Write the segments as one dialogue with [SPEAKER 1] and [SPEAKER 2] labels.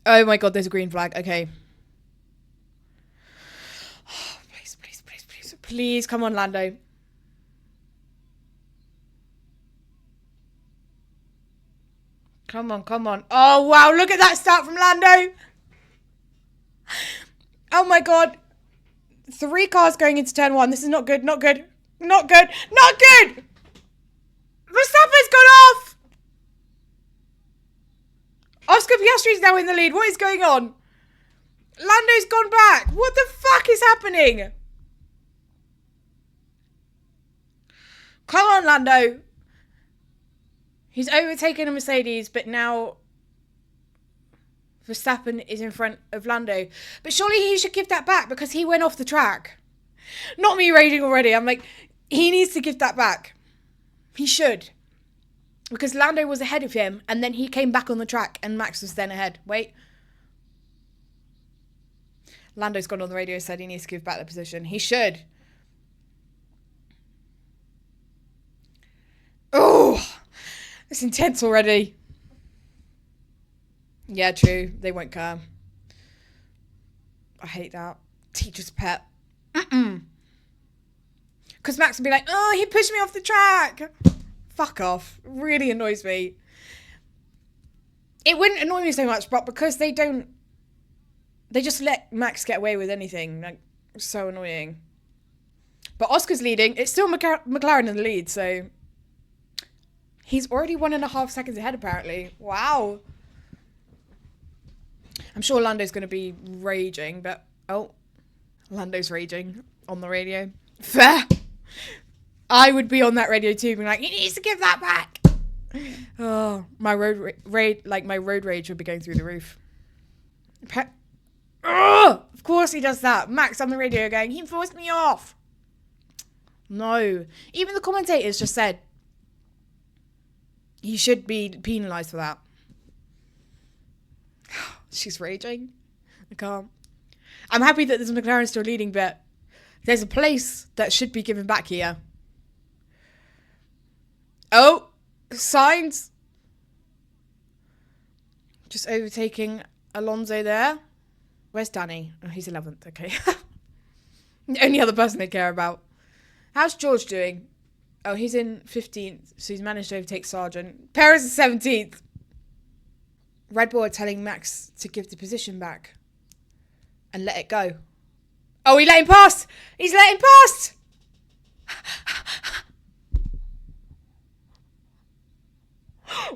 [SPEAKER 1] Oh my god, there's a green flag. Okay. Please, please, please, please. Please, come on, Lando. Come on, come on. Oh, wow, look at that start from Lando. Oh my god. 3 cars going into turn 1. This is not good, not good. Not good, not good! Verstappen's gone off! Oscar Piastri's now in the lead. What is going on? Lando's gone back. What the fuck is happening? Come on, Lando. He's overtaken a Mercedes, but now Verstappen is in front of Lando. But surely he should give that back because he went off the track. Not me raging already. I'm like, he needs to give that back. He should. Because Lando was ahead of him, and then he came back on the track, and Max was then ahead. Wait. Lando's gone on the radio, said he needs to give back the position. He should. Oh, it's intense already. Yeah, true. They won't care. I hate that. Teacher's pet. Because Max would be like, oh, he pushed me off the track. Fuck off. Really annoys me. It wouldn't annoy me so much, but because they just let Max get away with anything. Like, so annoying. But Oscar's leading. It's still McLaren in the lead, so he's already 1.5 seconds ahead, apparently. Wow. I'm sure Lando's going to be raging, but... Oh, Lando's raging on the radio. Fair. I would be on that radio too, being like, he needs to give that back. Oh, my road rage would be going through the roof. Of course he does that. Max on the radio going, he forced me off. No. Even the commentators just said he should be penalised for that. She's raging. I can't. I'm happy that there's McLaren still leading, but there's a place that should be given back here. Oh, signs. Just overtaking Alonso there. Where's Danny? Oh, he's 11th. Okay. The only other person they care about. How's George doing? Oh, he's in 15th, so he's managed to overtake Sargent. Perez is 17th. Red Bull are telling Max to give the position back and let it go. Oh, he let him past! He's let him past!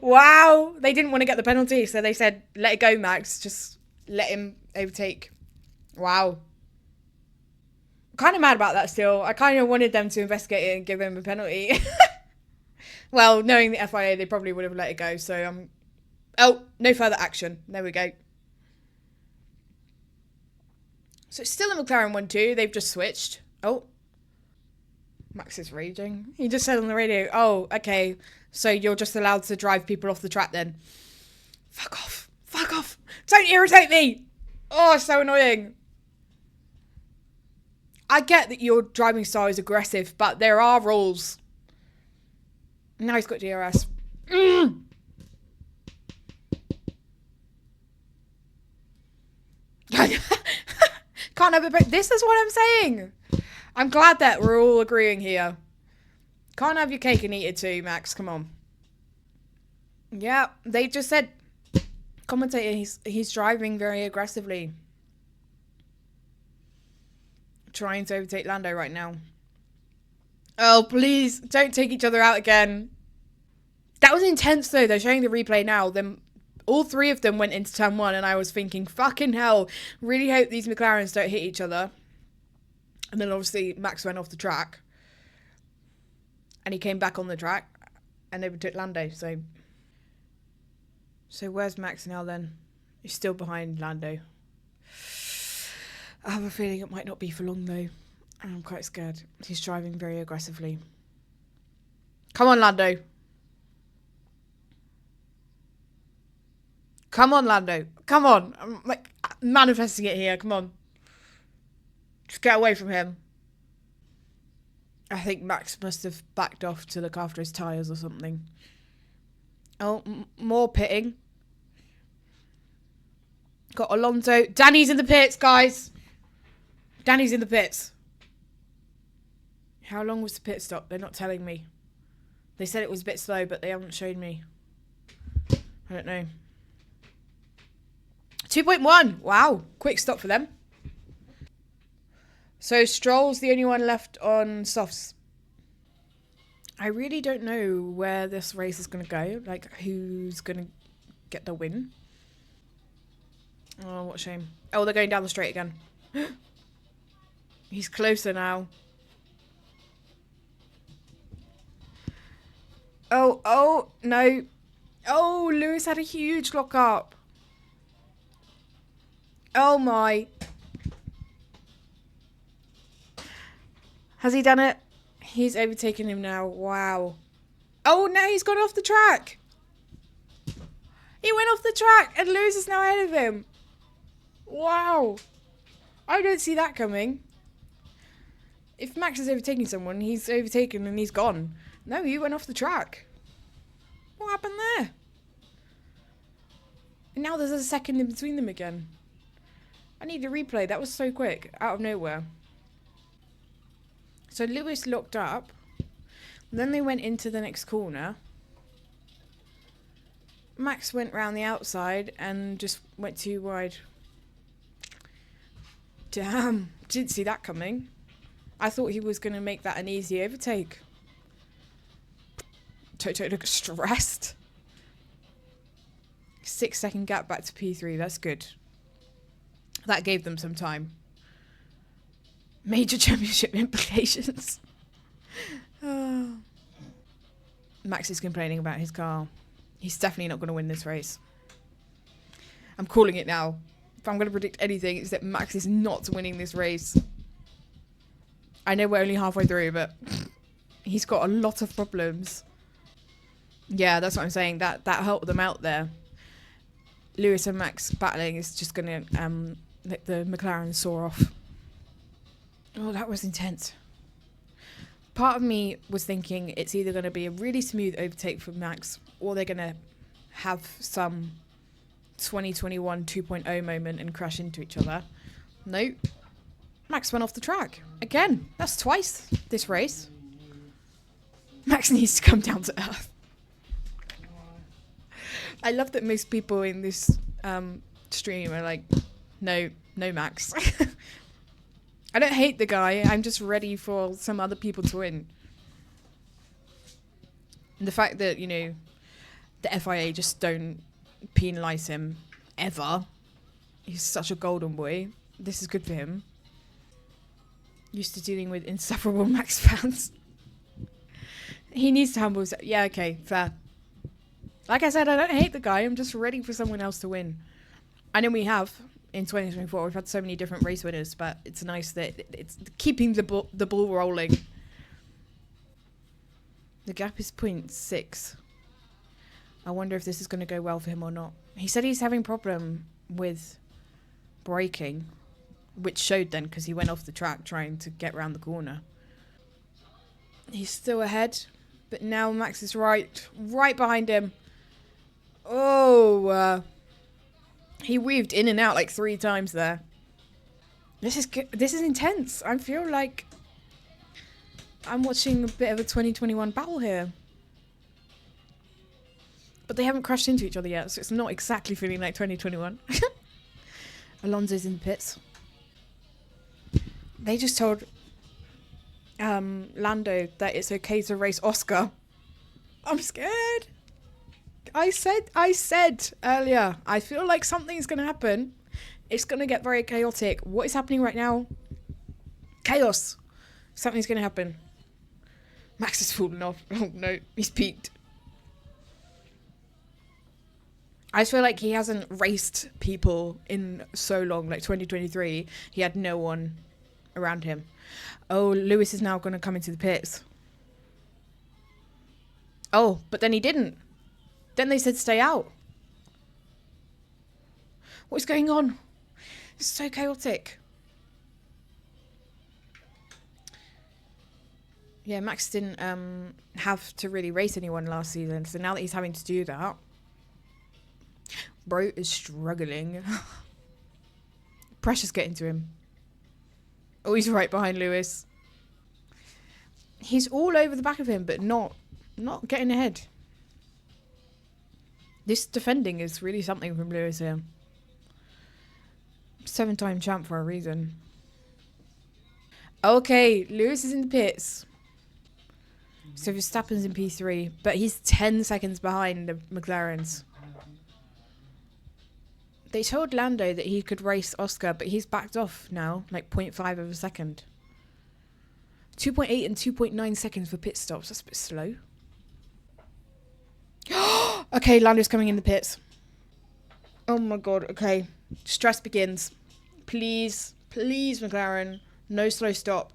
[SPEAKER 1] Wow. They didn't want to get the penalty, so they said, let it go, Max. Just let him overtake. Wow. Kind of mad about that still. I kind of wanted them to investigate it and give him a penalty. Well, knowing the FIA, they probably would have let it go, so oh, no further action. There we go. So it's still a McLaren 1-2. They've just switched. Oh. Max is raging. He just said on the radio, oh, okay, so you're just allowed to drive people off the track then. Fuck off. Fuck off. Don't irritate me. Oh, it's so annoying. I get that your driving style is aggressive, but there are rules. Now he's got DRS. Can't have a break. This is what I'm saying. I'm glad that we're all agreeing here. Can't have your cake and eat it too, Max. Come on. Yeah, they just said, commentator, he's driving very aggressively. Trying to overtake Lando right now. Oh, please, don't take each other out again. That was intense though. They're showing the replay now. All 3 of them went into turn 1 and I was thinking, fucking hell, really hope these McLarens don't hit each other. And then obviously Max went off the track. And he came back on the track and overtook Lando. So where's Max now then? He's still behind Lando. I have a feeling it might not be for long though. I'm quite scared. He's driving very aggressively. Come on, Lando. Come on, Lando. Come on. I'm like manifesting it here. Come on. Just get away from him. I think Max must have backed off to look after his tyres or something. Oh, more pitting. Got Alonso. Danny's in the pits, guys. Danny's in the pits. How long was the pit stop? They're not telling me. They said it was a bit slow, but they haven't shown me. I don't know. 2.1. Wow. Quick stop for them. So Stroll's the only one left on softs. I really don't know where this race is going to go. Like, who's going to get the win. Oh, what a shame. Oh, they're going down the straight again. He's closer now. Oh, no. Oh, Lewis had a huge lock up. Oh, my. Has he done it? He's overtaken him now. Wow. Oh, no, he's gone off the track. He went off the track and Lewis is now ahead of him. Wow. I don't see that coming. If Max is overtaking someone, he's overtaken and he's gone. No, he went off the track. What happened there? And now there's a second in between them again. I need a replay. That was so quick. Out of nowhere. So Lewis locked up. Then they went into the next corner. Max went round the outside and just went too wide. Damn. Didn't see that coming. I thought he was going to make that an easy overtake. Toto looks stressed. 6-second gap back to P3. That's good. That gave them some time. Major championship implications. Oh. Max is complaining about his car. He's definitely not going to win this race. I'm calling it now. If I'm going to predict anything, it's that Max is not winning this race. I know we're only halfway through, but he's got a lot of problems. Yeah, that's what I'm saying. That helped them out there. Lewis and Max battling is just going to let the McLaren soar off. Oh, that was intense. Part of me was thinking it's either going to be a really smooth overtake for Max or they're going to have some 2021 2.0 moment and crash into each other. Nope. Max went off the track. Again, that's twice this race. Max needs to come down to earth. I love that most people in this stream are like, no, Max. I don't hate the guy. I'm just ready for some other people to win. And the fact that, you know, the FIA just don't penalise him ever. He's such a golden boy. This is good for him. Used to dealing with insufferable Max fans. He needs to humble himself. Yeah, okay, fair. Like I said, I don't hate the guy. I'm just ready for someone else to win. I know we have. In 2024, we've had so many different race winners, but it's nice that it's keeping the ball rolling. The gap is 0.6. I wonder if this is going to go well for him or not. He said he's having problem with braking, which showed then because he went off the track trying to get round the corner. He's still ahead, but now Max is right behind him. Oh, he weaved in and out like 3 times there. This is intense. I feel like I'm watching a bit of a 2021 battle here. But they haven't crashed into each other yet, so it's not exactly feeling like 2021. Alonso's in the pits. They just told Lando that it's okay to race Oscar. I'm scared. I said earlier, I feel like something's going to happen. It's going to get very chaotic. What is happening right now? Chaos. Something's going to happen. Max has fallen off. Oh no, he's peaked. I just feel like he hasn't raced people in so long. Like 2023, he had no one around him. Oh, Lewis is now going to come into the pits. Oh, but then he didn't. Then they said stay out. What is going on? It's so chaotic. Yeah, Max didn't have to really race anyone last season. So now that he's having to do that, bro is struggling. pressure's getting to him. Oh, he's right behind Lewis. He's all over the back of him, but not getting ahead. This defending is really something from Lewis here. 7-time champ for a reason. Okay, Lewis is in the pits. So Verstappen's in P3, but he's 10 seconds behind the McLarens. They told Lando that he could race Oscar, but he's backed off now, like 0.5 of a second. 2.8 and 2.9 seconds for pit stops. That's a bit slow. Okay, Lando's coming in the pits. Oh my god, okay. Stress begins. Please, please, McLaren. No slow stop.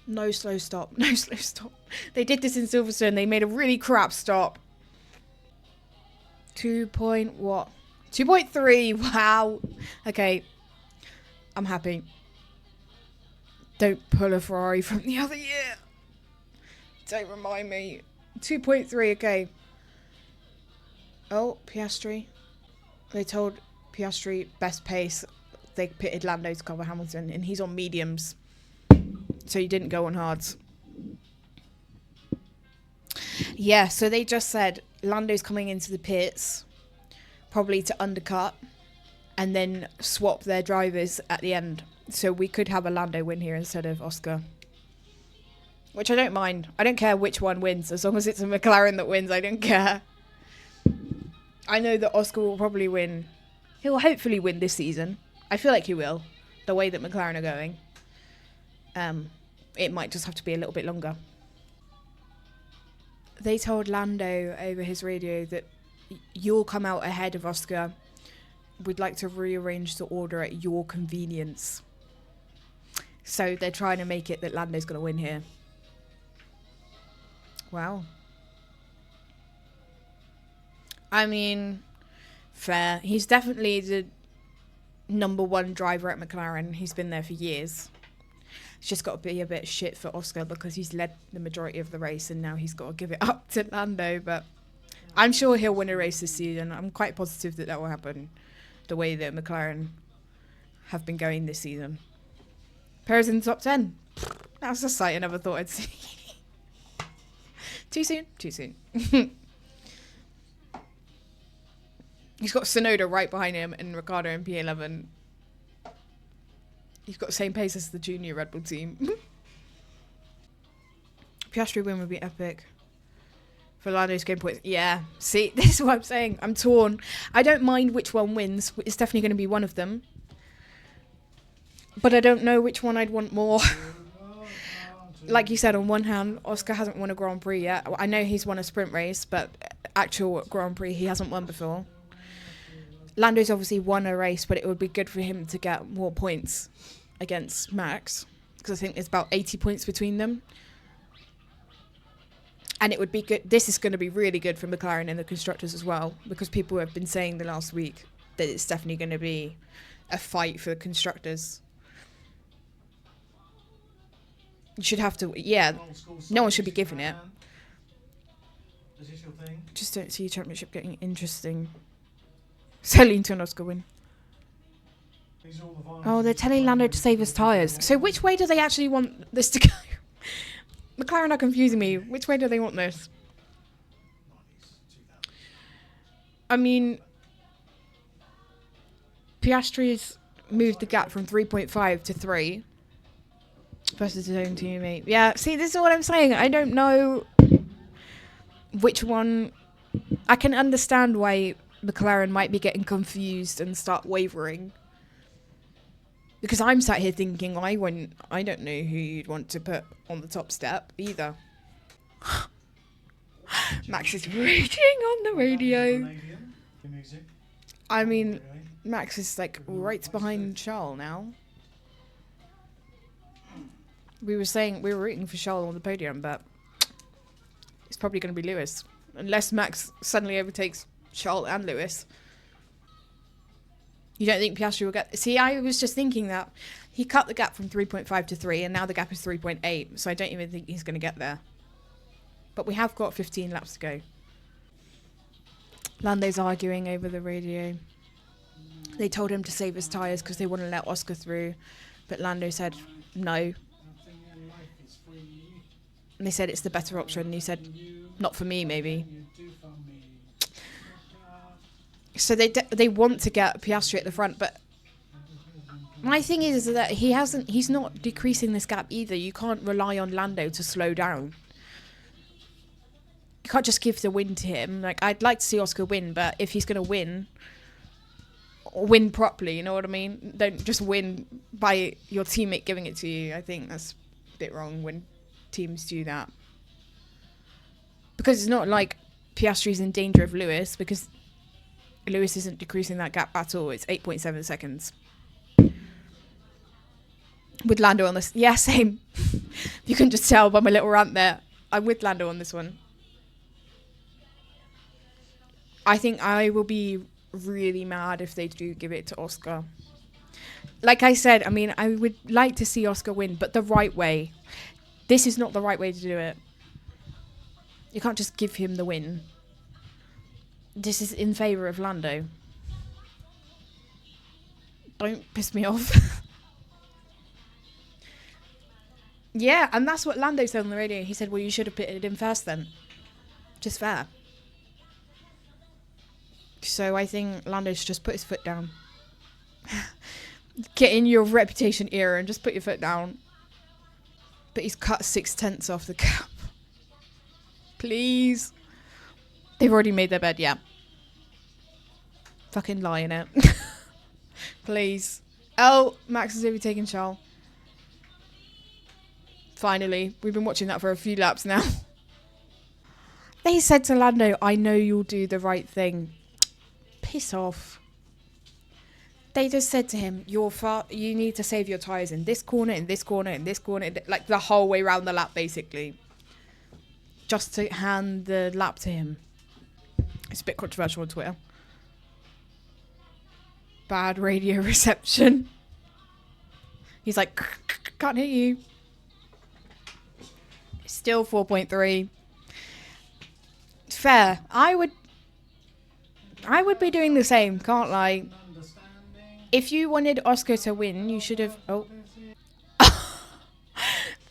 [SPEAKER 1] No slow stop. No slow stop. They did this in Silverstone. They made a really crap stop. 2 point what? 2.3. Wow. Okay. I'm happy. Don't pull a Ferrari from the other year. Don't remind me. 2.3, okay. Oh, Piastri. They told Piastri best pace. They pitted Lando to cover Hamilton, and he's on mediums. So he didn't go on hards. Yeah, so they just said Lando's coming into the pits, probably to undercut, and then swap their drivers at the end. So we could have a Lando win here instead of Oscar. Which I don't mind. I don't care which one wins. As long as it's a McLaren that wins, I don't care. I know that Oscar will probably win. He'll hopefully win this season. I feel like he will. The way that McLaren are going. It might just have to be a little bit longer. They told Lando over his radio that you'll come out ahead of Oscar. We'd like to rearrange the order at your convenience. So they're trying to make it that Lando's going to win here. Wow. I mean, fair. He's definitely the number one driver at McLaren. He's been there for years. It's just got to be a bit shit for Oscar because he's led the majority of the race and now he's got to give it up to Lando. But I'm sure he'll win a race this season. I'm quite positive that will happen the way that McLaren have been going this season. Perez in the top 10. That's a sight I never thought I'd see. Too soon? Too soon. He's got Tsunoda right behind him and Ricciardo in P11. He's got the same pace as the junior Red Bull team. Piastri win would be epic. For Lando's game points. Yeah. See, this is what I'm saying. I'm torn. I don't mind which one wins. It's definitely going to be one of them. But I don't know which one I'd want more. Like you said, on one hand, Oscar hasn't won a Grand Prix yet. I know he's won a sprint race, but actual Grand Prix he hasn't won before. Lando's obviously won a race, but it would be good for him to get more points against Max. Because I think there's about 80 points between them. And it would be good. This is going to be really good for McLaren and the constructors as well. Because people have been saying the last week that it's definitely going to be a fight for the constructors. You should have to, yeah. No one should be giving it.
[SPEAKER 2] Is this your thing?
[SPEAKER 1] Just don't see championship getting interesting. Selling to an Oscar win. Oh, they're telling Lando to save his tyres. So which way do they actually want this to go? McLaren are confusing me. Which way do they want this? I mean, Piastri's moved the gap from 3.5 to 3. Versus his own teammate. Yeah, see, this is what I'm saying. I don't know which one. I can understand why McLaren might be getting confused and start wavering. Because I'm sat here thinking I don't know who you'd want to put on the top step either. Max is raging on the radio. I mean, Max is like right behind Charles now. We were saying we were rooting for Charles on the podium, but it's probably going to be Lewis. Unless Max suddenly overtakes Charles and Lewis. You don't think Piastri will get... See, I was just thinking that he cut the gap from 3.5 to 3, and now the gap is 3.8, so I don't even think he's going to get there. But we have got 15 laps to go. Lando's arguing over the radio. They told him to save his tyres because they wouldn't let Oscar through. But Lando said no. And they said it's the better option. And he said, not for me, maybe. So they want to get Piastri at the front, but my thing is that he's not decreasing this gap either. You can't rely on Lando to slow down. You can't just give the win to him. Like, I'd like to see Oscar win, but if he's going to win properly, you know what I mean? Don't just win by your teammate giving it to you. I think that's a bit wrong when teams do that. Because it's not like Piastri's in danger of Lewis, because Lewis isn't decreasing that gap at all. It's 8.7 seconds. With Lando on this. Yeah, same. You can just tell by my little rant there. I'm with Lando on this one. I think I will be really mad if they do give it to Oscar. Like I said, I mean, I would like to see Oscar win, but the right way. This is not the right way to do it. You can't just give him the win. This is in favour of Lando. Don't piss me off. Yeah, and that's what Lando said on the radio. He said, well, you should have pitted him first then. Just fair. So I think Lando should just put his foot down. Get in your reputation era and just put your foot down. But he's cut 6/10 off the gap. Please. They've already made their bed, yeah. Fucking lie in it. Please. Oh, Max is overtaking Charles. Finally. We've been watching that for a few laps now. They said to Lando, I know you'll do the right thing. Piss off. They just said to him, you need to save your tyres in this corner, in this corner, in this corner. Like the whole way around the lap, basically. Just to hand the lap to him. It's a bit controversial on Twitter. Bad radio reception. He's like, can't hear you. Still 4.3. Fair. I would be doing the same, can't lie. If you wanted Oscar to win, you should have... Oh.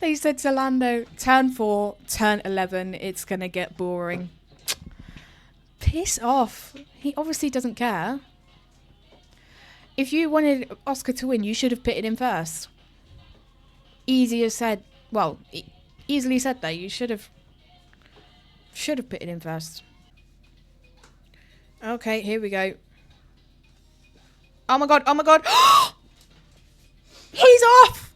[SPEAKER 1] They said to Lando, turn 4, turn 11, it's going to get boring. Piss off. He obviously doesn't care. If you wanted Oscar to win, you should have pitted him first. Easier said. Well, easily said there. You should have pitted him first. Okay, here we go. Oh my god, oh my god. He's off!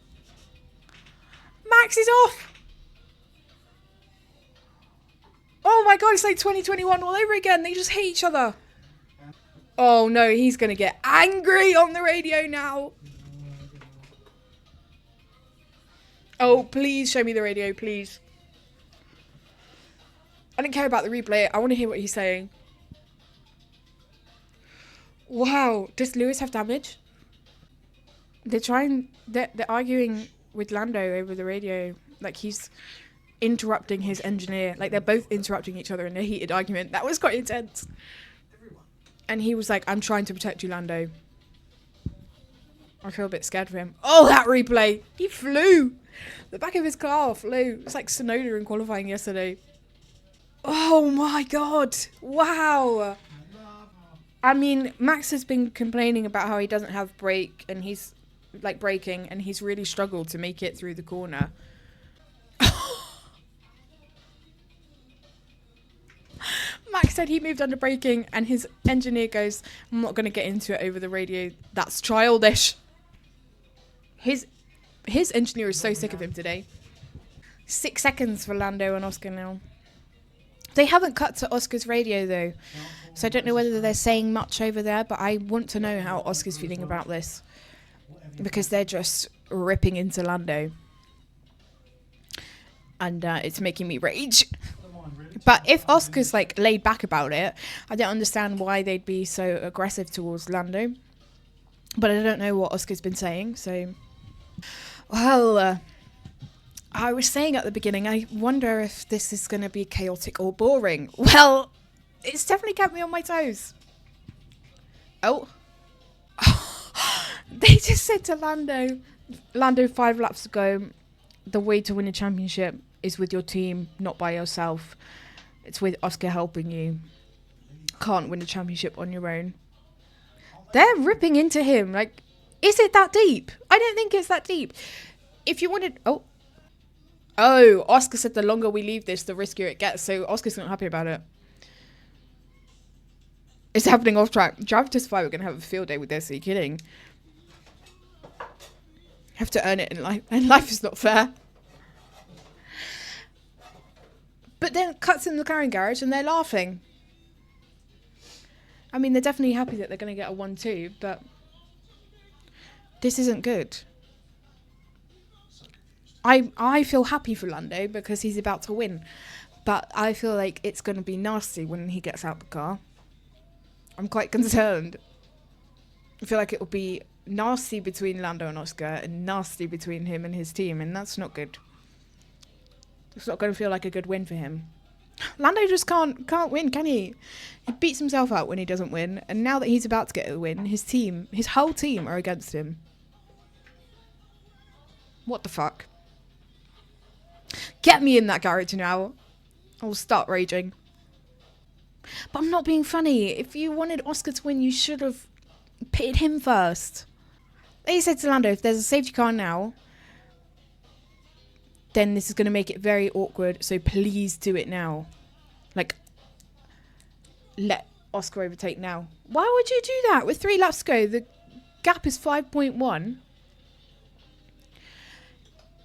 [SPEAKER 1] Max is off! Oh my god, it's like 2021 all over again. They just hate each other. Oh no, he's going to get angry on the radio now. Oh, please show me the radio, please. I don't care about the replay. I want to hear what he's saying. Wow, does Lewis have damage? They're arguing with Lando over the radio. Like, he's interrupting his engineer. Like, they're both interrupting each other in a heated argument. That was quite intense. And he was like, I'm trying to protect you, Lando. I feel a bit scared for him. Oh, that replay. He flew. The back of his car flew. It's like Sonoda in qualifying yesterday. Oh, my God. Wow. I mean, Max has been complaining about how he doesn't have brake and he's like braking and he's really struggled to make it through the corner. Max said he moved under braking and his engineer goes, I'm not going to get into it over the radio. That's childish. His engineer is so sick of him today. 6 seconds for Lando and Oscar now. They haven't cut to Oscar's radio though. So I don't know whether they're saying much over there, but I want to know how Oscar's feeling about this. Because they're just ripping into Lando. And it's making me rage. But if Oscar's like laid back about it, I don't understand why they'd be so aggressive towards Lando. But I don't know what Oscar's been saying, so... Well, I was saying at the beginning, I wonder if this is going to be chaotic or boring. Well, it's definitely kept me on my toes. Oh. They just said to Lando 5 laps ago, the way to win a championship is with your team, not by yourself. It's with Oscar helping you. Can't win a championship on your own. They're ripping into him. Like, is it that deep? I don't think it's that deep. If you wanted... Oh, Oscar said the longer we leave this, the riskier it gets. So Oscar's not happy about it. It's happening off track. Drive to Survive, we're going to have a field day with this. Are you kidding? Have to earn it in life. And life is not fair. But then cuts in the McLaren garage and they're laughing. I mean, they're definitely happy that they're going to get a 1-2, but this isn't good. I feel happy for Lando because he's about to win, but I feel like it's going to be nasty when he gets out the car. I'm quite concerned. I feel like it will be nasty between Lando and Oscar and nasty between him and his team, and that's not good. It's not going to feel like a good win for him. Lando just can't win, can he? He beats himself out when he doesn't win, and now that he's about to get a win, his whole team are against him. What the fuck? Get me in that garage now. I'll start raging. But I'm not being funny. If you wanted Oscar to win, you should have pitted him first. They said to Lando, if there's a safety car now, then this is going to make it very awkward. So please do it now. Like, let Oscar overtake now. Why would you do that? With 3 laps to go, the gap is 5.1.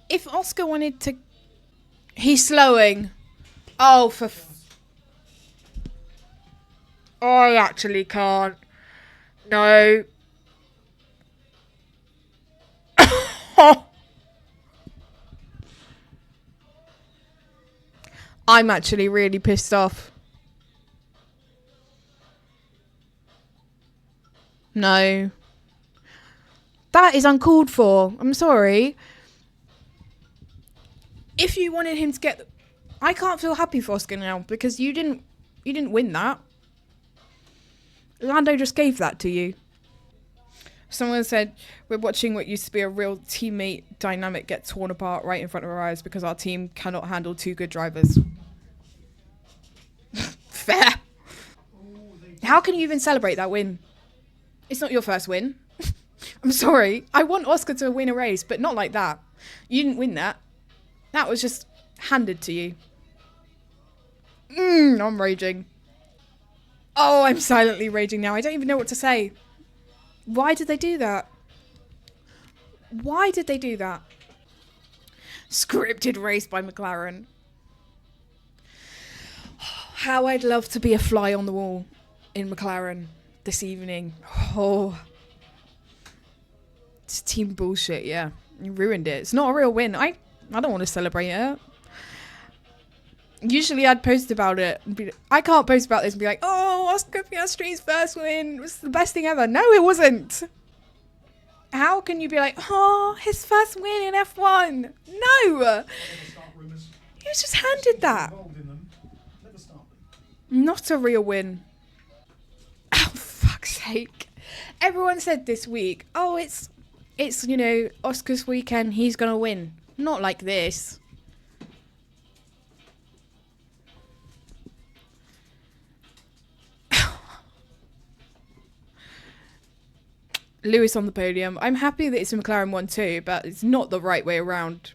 [SPEAKER 1] If Oscar wanted to... He's slowing. Oh, for... I actually can't. No. I'm actually really pissed off. No. That is uncalled for. I'm sorry. If you wanted him to get... I can't feel happy for Oscar now because you didn't win that. Lando just gave that to you. Someone said, we're watching what used to be a real teammate dynamic get torn apart right in front of our eyes because our team cannot handle 2 good drivers. Fair. How can you even celebrate that win? It's not your first win. I'm sorry. I want Oscar to win a race, but not like that. You didn't win that. That was just handed to you. I'm raging. Oh, I'm silently raging now. I don't even know what to say. Why did they do that? Why did they do that? Scripted race by McLaren. How I'd love to be a fly on the wall in McLaren this evening. Oh. It's team bullshit, yeah. You ruined it. It's not a real win. I don't want to celebrate it. Usually I'd post about it. I can't post about this and be like, oh, Oscar Piastri's first win was the best thing ever. No, it wasn't. How can you be like, oh, his first win in F1? No. He was just handed that. Not a real win. Oh, fuck's sake. Everyone said this week, oh, it's Oscar's weekend, he's going to win. Not like this. Lewis on the podium. I'm happy that it's a McLaren 1-2, but it's not the right way around.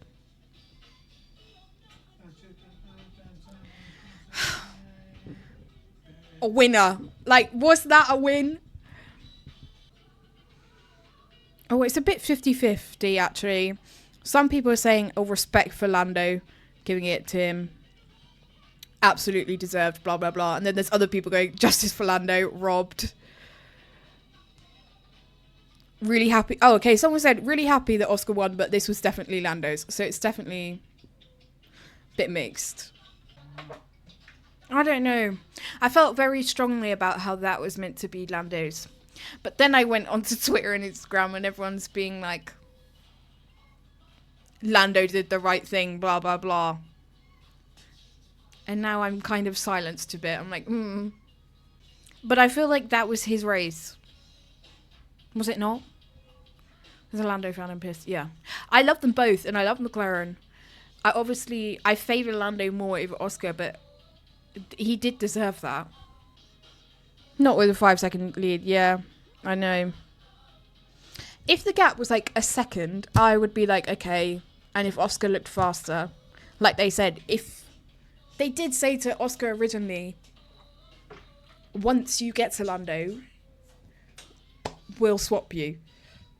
[SPEAKER 1] A winner. Like, was that a win? Oh, it's a bit 50-50, actually. Some people are saying, oh, respect for Lando, giving it to him. Absolutely deserved, blah, blah, blah. And then there's other people going, justice for Lando, robbed. Really happy. Oh, okay. Someone said, really happy that Oscar won, but this was definitely Lando's. So it's definitely a bit mixed. I don't know. I felt very strongly about how that was meant to be Lando's. But then I went onto Twitter and Instagram and everyone's being like, Lando did the right thing, blah, blah, blah. And now I'm kind of silenced a bit. I'm like, But I feel like that was his race. Was it not? As a Lando fan, I'm pissed. Yeah. I love them both, and I love McLaren. I favour Lando more over Oscar, but he did deserve that. Not with a 5-second lead, yeah. I know. If the gap was like a second, I would be like, okay. And if Oscar looked faster, like they said, if they did say to Oscar originally, once you get to Lando, we'll swap you.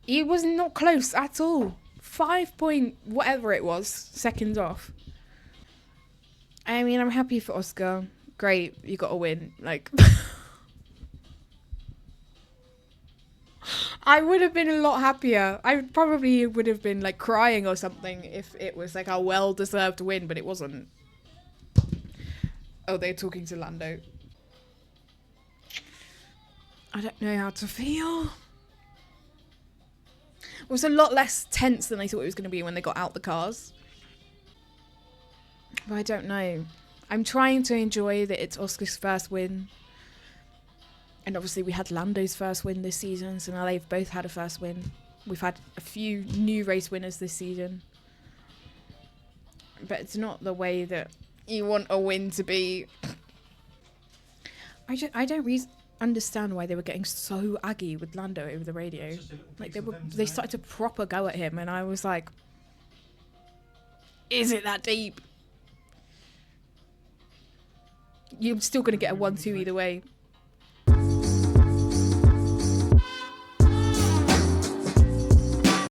[SPEAKER 1] He was not close at all. 5 point whatever it was, seconds off. I mean, I'm happy for Oscar. Great, you got a win. Like, I would have been a lot happier. I probably would have been like crying or something if it was like a well-deserved win, but it wasn't. Oh, they're talking to Lando. I don't know how to feel. It was a lot less tense than I thought it was going to be when they got out the cars. But I don't know. I'm trying to enjoy that it's Oscar's first win. And obviously we had Lando's first win this season, so now they've both had a first win. We've had a few new race winners this season. But it's not the way that you want a win to be. I don't understand why they were getting so aggy with Lando over the radio. Like they started to proper go at him, and I was like, is it that deep? You're still going to get a 1-2 either way.